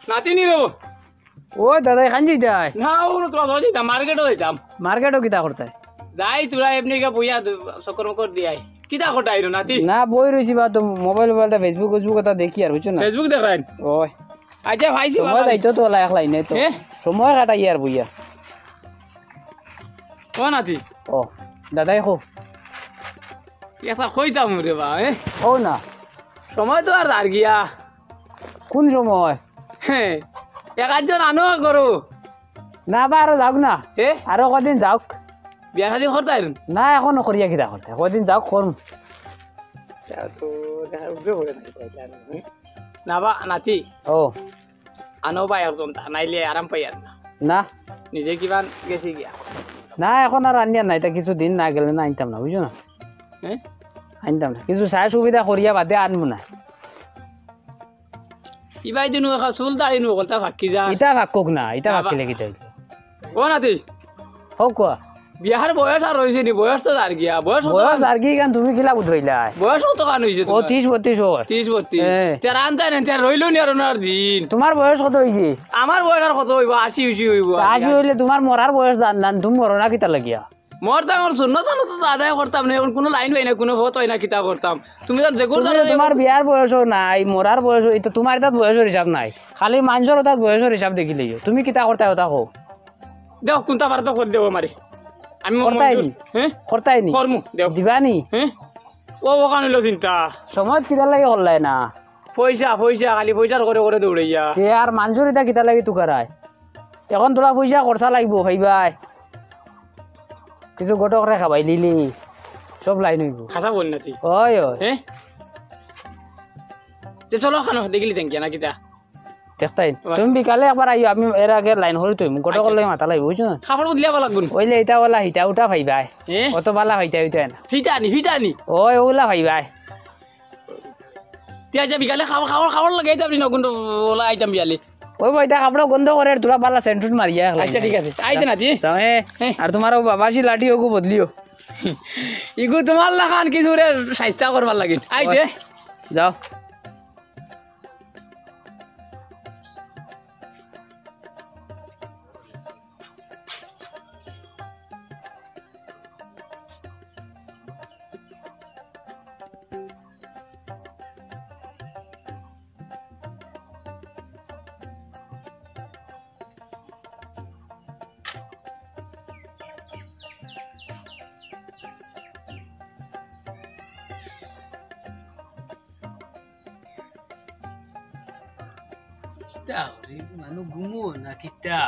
নাতিনি রে ও দাদা এখান যাই না ও তোরা ধরে দিতাম মার্কেটও দিতাম মার্কেটও কিতা করতে যাই তোরা এমনি কে বইয়া চক্কর মকর দিয়াই কিতা কটাই রে নাতি না বই রইছি বা তো মোবাইল ফেসবুক কথা দেখি আর বুঝছো না ফেসবুক দেখাইন ওই আচ্ছা ভাইছি সময় যাইতো তো ওলা একলাই নাই তো সময় কাটাই আর বইয়া ও নাতি ও দাদাই খো এটা কইতাম রে বা ও না সময় তো আর দাঁড় গিয়া কোন সময় এক আধজন আনো করো না বা আরো যাওক না আরো কদিন যাওক বিয়া শাদি করতাই না এখনো করিয়া কিতা করতে কদিন যাওক করুন না বা নাতি ও আনো পাই একদম নাইলে আরাম পাই আর না নিজে কিমান গেছি গিয়া না এখন আর আনিয়া নাই তা কিছু দিন না গেলে না আনতাম না বুঝছো না আনতাম না কিছু চাই সুবিধা করিয়া বাদে আনবো না ইবাই দিন চুল দাড়ি নো কলতা ফাঁকি যা ইটা ভাক্কক না ইটা ভাক্কি লাগি তাই ও নাতি হোক কোয়া বিয়ার বয়স আর হয়েছে নি বয়স তো আর গিয়া বয়স আর কি গান তুমি কিলা বুঝাইলা বয়স কত গান হয়েছে ও 30-32 30-32 তেরা আনতাই না তেরা রইল নি আর ওনার দিন তোমার বয়স কত হইছে আমার বয়স আর কত হইব 80 হইব 80 হইলে তোমার মরার বয়স জান তুমি মরো না কিতা লাগিয়া মরতাম আর শূন্য জানো তো আদায় করতাম না এখন কোনো লাইন পাই না কোনো ভোট হয় না কিতা করতাম তুমি তো যেগুলো তোমার বিয়ার বয়সও নাই মরার বয়স এটা তোমার তাত বয়সের হিসাব নাই খালি মানুষের তাত বয়সের হিসাব দেখিলে তুমি কিতা করতে ওটা কো দেখ কোনটা পারতো করে দেব মারি আমি করতাইনি করতাইনি করমু দেখ দিবানি ও ওখান হইলো চিন্তা সময় কিতা লাগে করলাই না পয়সা পয়সা খালি পয়সার করে করে দৌড়াইয়া কে আর মানুষের এটা কিতা লাগে তুকারায় এখন তোরা পয়সা খরচা লাগবো ভাইবাই কিছু গোটক রে খাবাই লিলি সব লাইন হইব খাসা বল নাতি ওই ওই তে চলো খানো দেখিলি তেঙ্কিয়া না কিতা দেখতাই তুমি বিকালে একবার আইও আমি এর আগে লাইন হরি তুই গোটক লাগে মাথা লাগবে বুঝছো না খাবার বদলিয়াব লাগবো ওইলে এটা ওলা হিটা উঠা ভাইবাই অত বালা হইতা হইতা না ফিটানি ওই ওলা ভাইবাই তিয়া যা বিকালে খাবার লাগাই যাবি না কোনটা ওলা আইতাম বিয়ালে ওই বইটা কাপড় গন্ধ করে তোরা বালা সেন্টুট মারিয়া আচ্ছা ঠিক আছে আইতে নাতি আর তোমার বাবাসি লাঠি ওগু বদলিও ইগু তোমার লাগান কিছু রে সাইস্তা করবার লাগিল আইতে যাও মানুষ ঘুমো না কিতা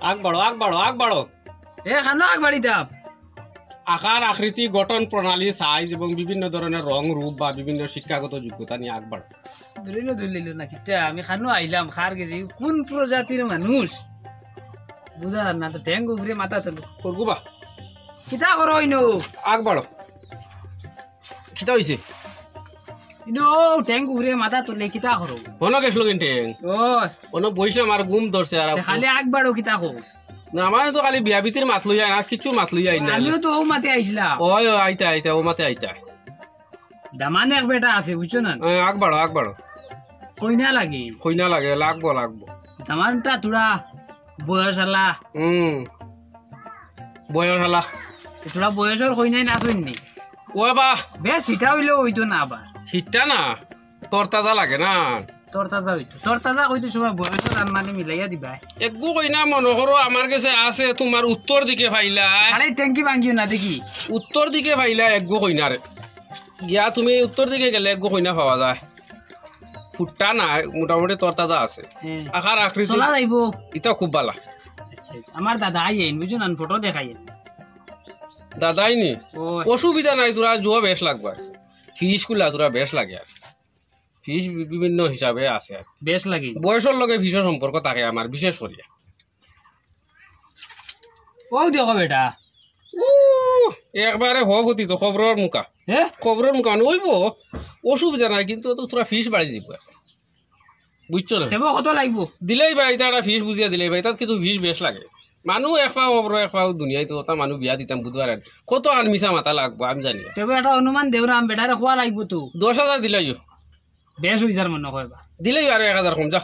আগ বাড়ো খানো আগ বাড়ি দাম আকার আকৃতি গঠন প্রণালী সাইজ এবং বিভিন্ন ধরনের রং রূপ বা বিভিন্ন শিক্ষাগত যোগ্যতা নিয়ে আগ বাড়ো ধরিল না কিতা আমি খানো আইলাম খার গেছি কোন প্রজাতির মানুষ বুঝা না তো ট্যাঙ্ক উপরে মাথা চলো করবো বা কিতা করো ইনো আগ বাড়ো কিতা হইছে ইনো ট্যাঙ্ক উপরে মাথা তুললে কিতা করো হনো গেছিল কিন্তু ওই হনো বইছিলাম আর ঘুম ধরছে আর খালি আগ বাড়ো কিতা কো না আমার তো খালি বিয়া ভিতরে মাত লই আর কিছু মাত লই আইনা আমিও তো ও মাতে আইছিলাম ওই আইতা ও মাতে আইতা দামানে এক বেটা আছে বুঝছো না আগ বাড়ো কইনা লাগে লাগবো দামানটা তোরা বয়স আলা বয়স হালা তোরা বয়সের কইনাই না শুননি ও বা বেশ সিটা হইলেও হইতো না আবার হিটটা না তোর তাজা লাগে না তোর তাজা হইতো সময় বয়সের আনমানে মিলাইয়া দিবা একগু কইনা মনে করো আমার কাছে আছে তোমার উত্তর দিকে ফাইলা আরে ট্যাঙ্কি ভাঙ্গিও না দেখি উত্তর দিকে ফাইলা একগু কইনার গিয়া তুমি উত্তর দিকে গেলে একগু কইনা পাওয়া যায় ফুটটা না মোটামুটি তোর তাজা আছে আকার আকৃতি চলা যাইব এটা খুব ভালো আচ্ছা আমার দাদা আইয়েন বুঝছো না ফটো দেখাইয়েন দাদাই নি অসুবিধা নাই তোরা জুয়া বেশ লাগবে ফিস গুলা তোরা বেশ লাগে আর ফিস বিভিন্ন হিসাবে আছে আর বেশ লাগে বয়সের লগে ফিসের সম্পর্ক থাকে আমার বিশেষ করিয়া ও দেখো বেটা একবারে হতি তো খবরের মুখা খবরের মুখা মানে ওইব অসুবিধা নাই কিন্তু তোরা ফিস বাড়ি দিব বুঝছো না কত লাগবো দিলেই ভাই এটা একটা ফিস বুঝিয়া দিলেই ভাই তার কিন্তু ফিস বেশ লাগে মানুহ এফাও অব্র এফাও দুনিয়ায় তো ওটা মানুহ বিয়া দিতাম বুধবার কত আর মিশা মাথা লাগবো আমি জানি তবে একটা অনুমান দেও না বেটারে খোয়া লাগবো তো 10,000 দিলাই বেশ হইজার মনে কইবা দিলাই আর 1,000 কম যা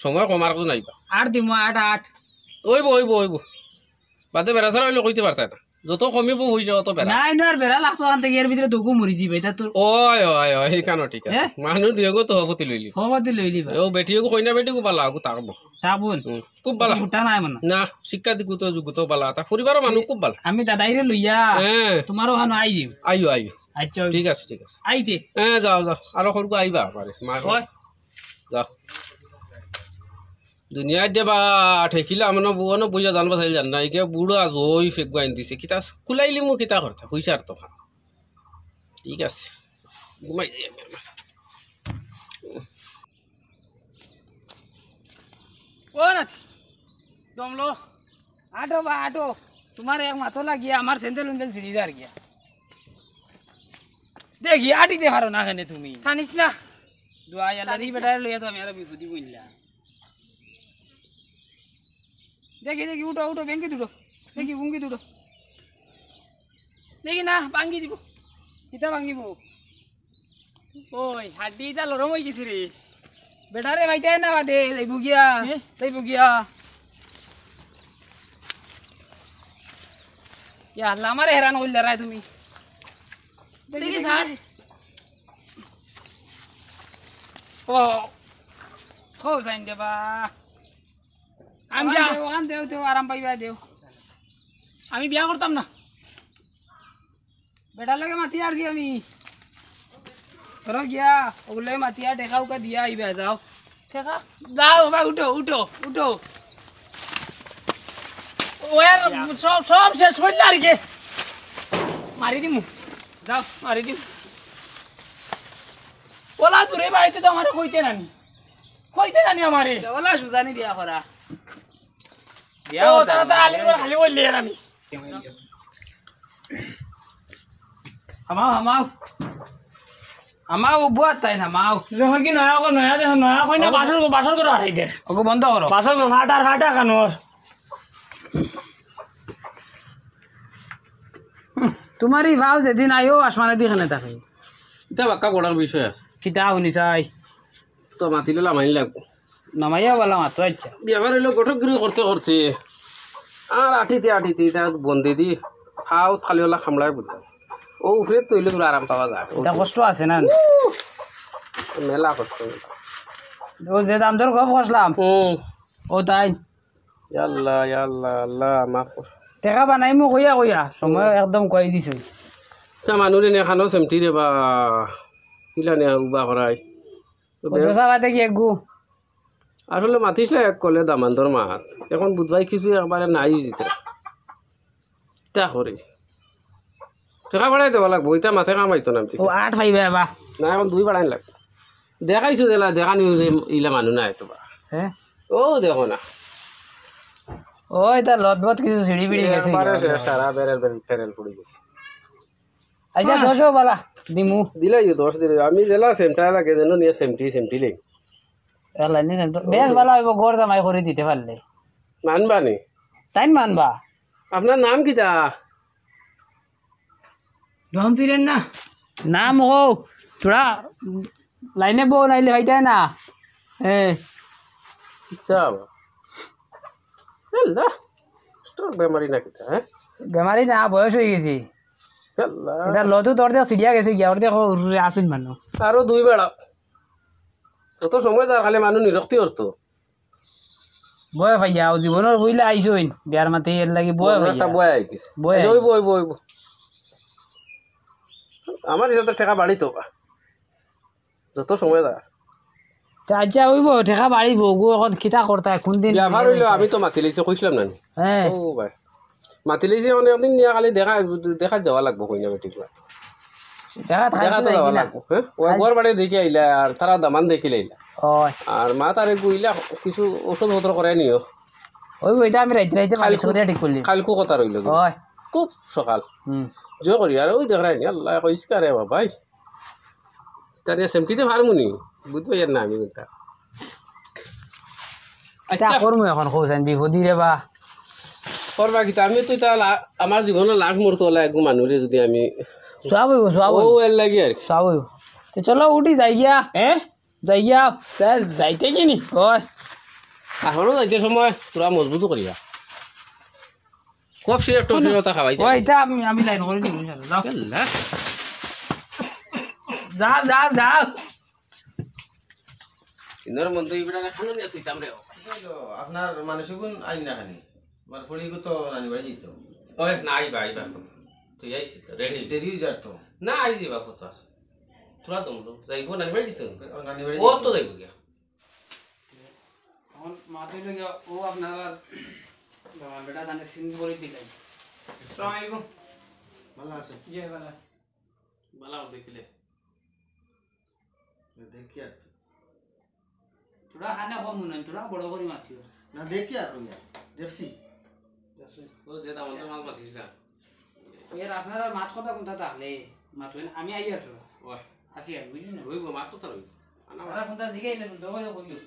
সময় কমার তো নাইবা আর দিম 8 ওইব বাদে বেড়াছাড়া হইলে কইতে পারতাই না যত কমিব হয়ে যাও তো বেড়া নাই নর বেড়া লাগতো আন থেকে এর ভিতরে দুগু মরি যাবে এটা তোর ওই সেইখানো ঠিক আছে মানুহ দুয়েগো তো হপতি লইলি হবতি লইলিবা ও বেটিও কইনা বেটিও বালা আগু তাকবো তাবুন খুব বালা ফুটা নাই মানে না শিক্ষা দিকু তো যুগ তো বালা তা পরিবারের মানুষ খুব বালা আমি দাদাইরে লইয়া তোমারও হানো আই যাও আইও আচ্ছা ঠিক আছে আইতে যাও আর সরকু আইবা পারে মা হয় যাও দুনিয়ায় দেবা ঠেকিলা মানে বুয়ানো বুঝা জানবা চাইল জান না একে বুড়ো আজ ওই ফেকবা আনি দিছে কিতা কুলাইলি মো কিতা করতা পয়সা আর তো ঠিক আছে ঘুমাই যাই আমি ও না দমলো আটো তোমার এক মাথো লাগিয়া আমার স্যান্ডেল উন্ডেল ছিড়ি যার গিয়া দেখি আটিতে পারো না কেন তুমি জানিস না দোয়াই আল্লাহরই বেটারে লইয়া তো আমি আর বিপদি বইলা দেখি উঠো ভেঙ্গি দুটো ভুঙ্গি দুটো দেখি না ভাঙ্গি দিব কিতা ভাঙ্গিব ওই হাড্ডিটা লরম হয়ে গেছে রে বেটারে ভাইটাই না বাদে যাইব গিয়া ইয়া আল্লাহ আমারে হেরান করলে রায় তুমি দেখি স্যার ও খো যাইন দেবা আমি দেও আরাম পাইবা দেও আমি বিয়া করতাম না বেটার লগে মাতি আসছি আমি ধরো গিয়া ওগুলো মাতিয়া টেকা উকা দিয়া আইবা যাও টেকা যাও বাবা উঠো ওয়ার সব শেষ করলে আর কি মারি দিমু যাও মারি দিম ওলা তোরে বাড়িতে তো আমার কইতে জানি আমারে ওলা সুজানি দিয়া করা খালি বললি আমি আমাও বুয়াত তাই না মাও যখন কি নয়া দেখো নয়া কই না বাসর করে হারাই দে ওকে বন্ধ করো বাসর ফাটা কানোর তোমারই ভাও যেদিন আইও আসমানে দিখানে থাকে এটা বাক্কা বড়ার বিষয় আছে কিতা শুনি চাই তো মাতিলে লামাইন লাগবো নামাইয়া বলা মাত্র আচ্ছা বিয়াবার হইলো গঠকগিরি করতে আর আটিতে তা বন্দি দি খাও থালিওলা খামলাই বুঝলাম ও উফরে তৈলে গুলো আরাম পাওয়া যায় এটা কষ্ট আছে না মেলা কষ্ট ও যে দাম ধর গপ কষলাম ও তাই আল্লাহ মাফ টেকা বানাইমু কইয়া সময় একদম কই দিছো তা মানুরে নে খানো সেমটি রে বা কিলা নে উবা করাই ওজা বাদে কি একগু আসলে মাতিস না এক কলে দামান্তর মাত এখন বুধবাই কিছু একবারে নাই জিতে তা করে টেকা বাড়াই দেওয়া লাগবো এটা মাথে কামাইতো না ও 8 পাইবে বা না এখন 2 বাড়াই লাগবে দেখাইছো দেলা দেখানি ইলা মানুষ নাই তো বা হ্যাঁ ও দেখো না ও এটা লদবত কিছু সিঁড়ি বিড়ি গেছে সারা ফেরেল পড়ে গেছে আচ্ছা 10 বালা দিমু দিলাই 10 দিলে আমি জেলা সেমটা লাগে যেন নিয়ে সেমটি লে এলা নি সেমটা বেশ বালা হইব ঘর জামাই করে দিতে পারলে মানবানি তাই মানবা আপনার নাম কিটা নাম ফিরেন না নাম ও তোরা লাইনে বউ নাইলে ভাইটাই না চাও আল্লাহ স্ট্রোক বেমারি না কিটা হ্যাঁ বেমারি না বয়স হয়ে গেছি আল্লাহ এটা লতো তোর দিয়ে সিডিয়া গেছে গিয়া ওর দিয়ে আসুন মানুষ আরো 2 বেড়া কত সময় তার খালি মানুষ নিরক্তি করতো বয় ভাইয়া ও জীবনের বইলে আইসইন বিয়ার মাতে এর লাগি বয় একটা বয় আইকিস বই আমার হিসাবে ঠেকা বাড়ি তো যত সময় তার আচ্ছা হইব ঠেকা বাড়িব গো এখন কিতা করতা কোন দিন ব্যবহার হইলো আমি তো মাতি লাইছি কইছিলাম না হ্যাঁ ও ভাই মাতি লাইছি মানে একদিন নিয়া খালি দেখা যাওয়া লাগবো কইনা বেটি দেখা তো যাওয়া লাগবো হ্যাঁ ও ঘর বাড়ি দেখি আইলা আর তারা দামান দেখি লাইলা আর মা তারে গুইলা কিছু ওষুধ পত্র করাই নিও ওই ওইটা আমি রাইতে মালিশ করে ঠিক করলি কালকু কথা রইল খুব সকাল জয় করি আর ওই দেখাই নি আল্লাহ কইসকা রে ভাই তার সেমটিতে ভারমুনি বুঝবো এর না আমি আচ্ছা করমু এখন খোঁজেন বিপদি রে বা করবা কিতা আমি তো এটা আমার জীবনের লাস্ট মুহূর্ত হলো এক মানুষে যদি আমি সব হইব সব ও এর লাগি আর কি। সব হইব তো চলো উঠি যাই গিয়া যাই গিয়া যাইতে কিনি ওই এখনো যাইতে সময় পুরা মজবুত করিয়া খুব সিরিয়াস টসিরতা খাওয়াই ওই এটা আমি লাইন করে দিব যাও যাও যাও যাও ইন্দর মন তো ইবরা খানো নিয়ে তুইতাম রে আপনার মানুষগুন আইন না খানি আমার ফড়িগু তো রানি বাড়ি যেত ওই না আইবা তুই আইছি রেডি দেরি যাত তো না আই যাবা কত আছে তোরা দমলো যাইবো না বাড়ি তো রানি বাড়ি ও তো যাইবো গিয়া এখন মাথায় লগে ও আপনার বেটা জানে সিন করে দিলাই আসসালামু আলাইকুম ভালো আছে জি ভালো আছে বালাও দেখিলে দেখি আর তোরা খানা কম না তোরা বড় করে মাতিও না দেখি আর দেখছি ও যে দাম তো মাল মাতিস না এর আপনারা মাত কথা কোনটা তাহলে মাতবেন আমি আই আছো ওই আসি আর বুঝলি না রইবো মাত কথা রইবো আমরা কোনটা জিগাইলে তো দবাই কইও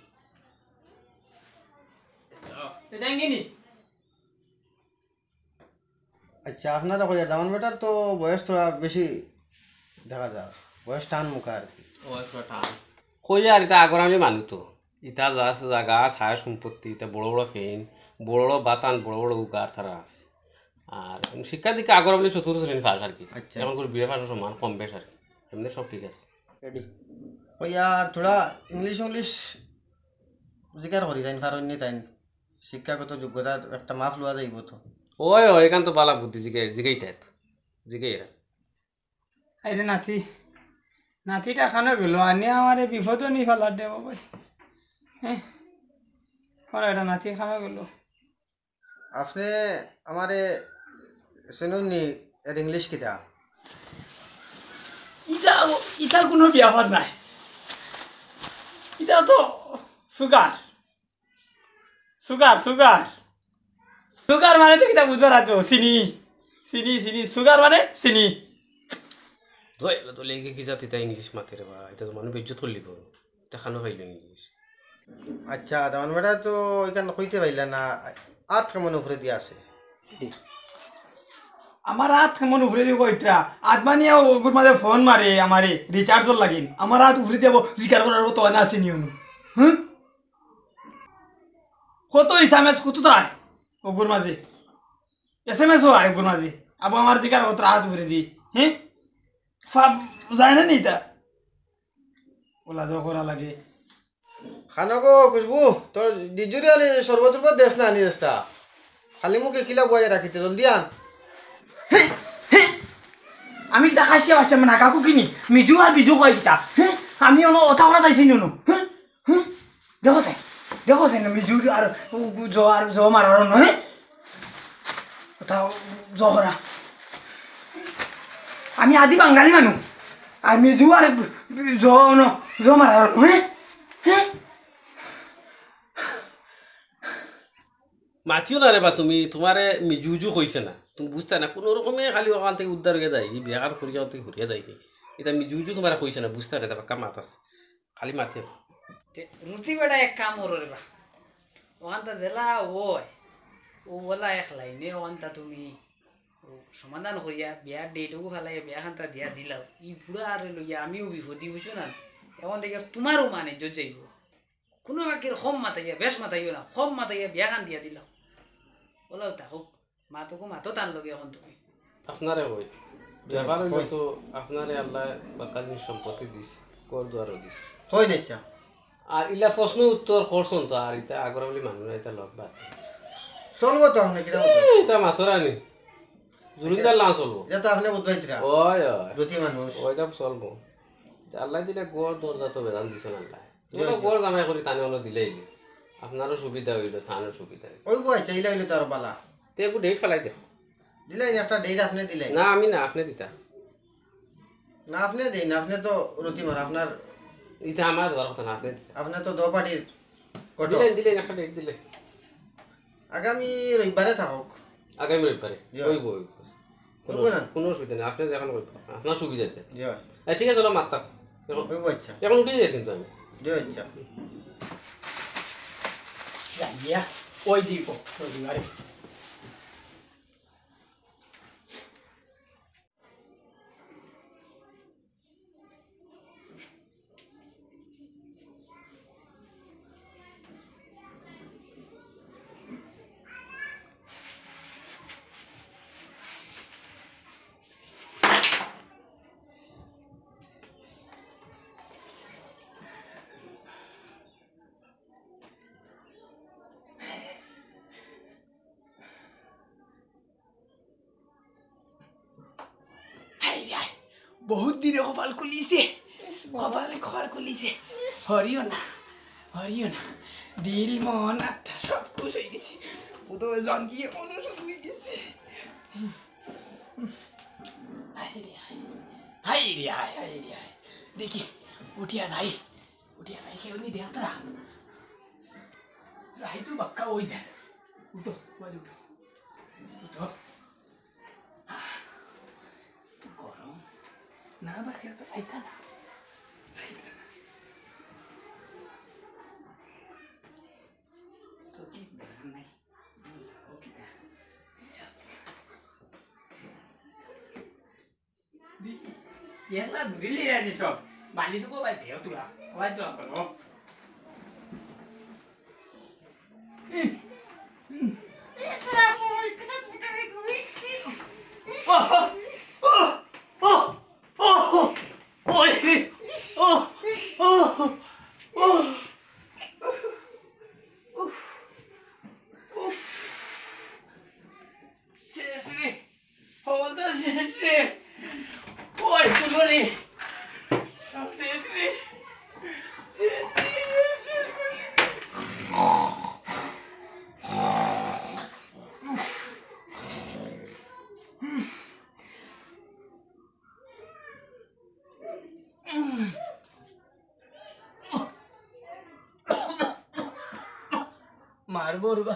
এটাই গিনি আচ্ছা আপনারা কই দামান বেটার তো বয়স থোড়া বেশি দেখা যায় বয়স টান মুখা আর কি ও একটা টান কই আর এটা আগর আমি মানু তো ইটা জায়গা ছায়া সম্পত্তি এটা বড় বড় ফেন বড় বড় বাতান বড় বড় উগার তারা আছে আর শিক্ষা দিকে আগর আমি চতুর্থ শ্রেণী পাস আর কি আচ্ছা এখন করে বিয়ে পাস সমান কম বেশ আর কি এমনি সব ঠিক আছে রেডি কই আর থোড়া ইংলিশ জিকার করি তাইন ফারণ্য তাইন শিক্ষাগত যোগ্যতা একটা মাপ লওয়া যাইব তো ওই এখান তো বালা বুদ্ধি জিগাইতে জিগাইরা আরে নাতিটা খানো গেল আনি আমার বিপদ নি ফেলার দে ভাই হ্যাঁ এটা নাতি খানো গেল আপনি আমারে শুনুননি এর ইংলিশ কিতা ইটার কোনো ব্যাপার নাই এটা তো সুগার সুগার সুগার সুগার মানে তো কিতা বুঝবার আছে চিনি চিনি চিনি সুগার মানে চিনি ধোয় তো লেগে কি জাতি তাই ইংলিশ মাতে রে বা এটা তো মানুষ বেজ্জত করলিব এটা খানো খাইল ইংলিশ আচ্ছা দামান বেটা তো এখানে কইতে পাইলা না আট কেমন উপরে দিয়ে আছে আমার হাত কেমন উপরে দিব ইটা আদমানিয়া ওগুর মাঝে ফোন মারে আমারে রিচার্জর লাগিন আমার হাত উপরে দিব জিকার করার তো না আছে নিউনু হ্যাঁ কত এসএমএস কত তাই ওগুর মাঝে এসএমএস হয় ওগুর মাঝে আবার আমার জিকার কত হাত উপরে দি হ্যাঁ ফাব যায় না নিটা ওলা যা করা লাগে খানো গো খুশবু তোর ডিজুরি আনি সর্বত্র দেশ না আনি দেশটা খালি মুখে কিলা বয়ে রাখিতে জলদি আন আমি কিটা খাইছে বাসে মানে কাকু কিনি মিজু আর বিজু কয় কিটা হ্যাঁ আমি অন ওটা ওরা যাইছি নুনু হ্যাঁ হ্যাঁ দেখো না মিজু আর জ মারার নয় ওটা জ করা আমি আদি বাঙালি মানুষ আর মিজু আর জ মারার নয় হ্যাঁ মাতিও না রে বা তুমি তোমারে মিজুজু কইছে না তুমি বুঝতে না কোনো রকমে খালি ওখান থেকে উদ্ধার হয়ে যায় এই বিয়ার করিয়া তুই ঘুরিয়া যাই এটা মিজুজু তোমার কইছে না বুঝতে রে তা মাত আছে খালি মাতিও রুটি বেড়া এক কাম করো রে বা ওখানটা জেলা ও বলা এক লাইনে ওখানটা তুমি সমাধান করিয়া বিয়ার ডেটকু ফেলাই বিয়াখানটা দিয়া দিলাও ই পুরা আর লইয়া আমিও বিপদি বুঝছো না এখন দেখি তোমারও মানে যাইব কোনো বাকির কম মাতাইয়া বেশ মাতাইও না কম মাতাইয়া বিয়াখান দিয়া দিলাও বলাও থাকুক মাতকু মাতো টান লগে এখন তুমি আপনারে কই ব্যাপার হইল তো আপনারে আল্লাহ বাকালিন সম্পত্তি দিস কর দুয়ারও দিস হই নেচা আর ইলা প্রশ্ন উত্তর করছন তো আর এটা আগর বলি মানুষ এটা লগ বাদ চলবো তো আপনি কিটা এটা মাতরানি জুরিদার লাঞ্চ চলবো এটা তো আপনি বুঝবাইতরা ওই রুচি মানুষ ওইটা চলবো আল্লাহ দিলে গড় দরজা তো বেদান দিছেন আল্লাহ তোমরা গড় জামাই করি তানে হলো দিলেই আপনারও সুবিধা হইল তানের সুবিধা ওই বই চাইলা হইলো তার বালা তে একটু ডেট ফেলাই দে দিলাই একটা ডেট আপনি দিলাই না আমি না আপনি দিতা না আপনি দিন আপনি তো রুচি মার আপনার এটা আমার দেওয়ার কথা না আপনি দিতা আপনি তো দো পার্টির কত দিলে একটা ডেট দিলে আগামী রবিবারে থাকুক আগামী রবিবারে ওই বই ওইব না কোনো অসুবিধা নেই আপনি যখন আপনার সুবিধাতে জয় ঠিক আছে চলো মাত্রা ওইব আচ্ছা এখন উঠে যাই কিন্তু আমি জয় আচ্ছা ওই দিব আরে বহুত দিনে কপাল খুলিছে কপাল খুলিছে হরিও না দিল মন আত্মা সব খুশ হয়ে গেছে পুতো জন গিয়ে অনুসব হয়ে গেছে হাই রে দেখি উঠিয়া নাই কেউ নি দেখ তোরা রাই তু বাক্কা ওই যা উঠো গরম না বাকি তো খাইতা না তো কি দরকার নাই 얘가 누릴래야지 좀 많이 주고 봐야 돼요 누라 와야 돼 그럼 Ôi, tôi luôn đi. মারবো রে বা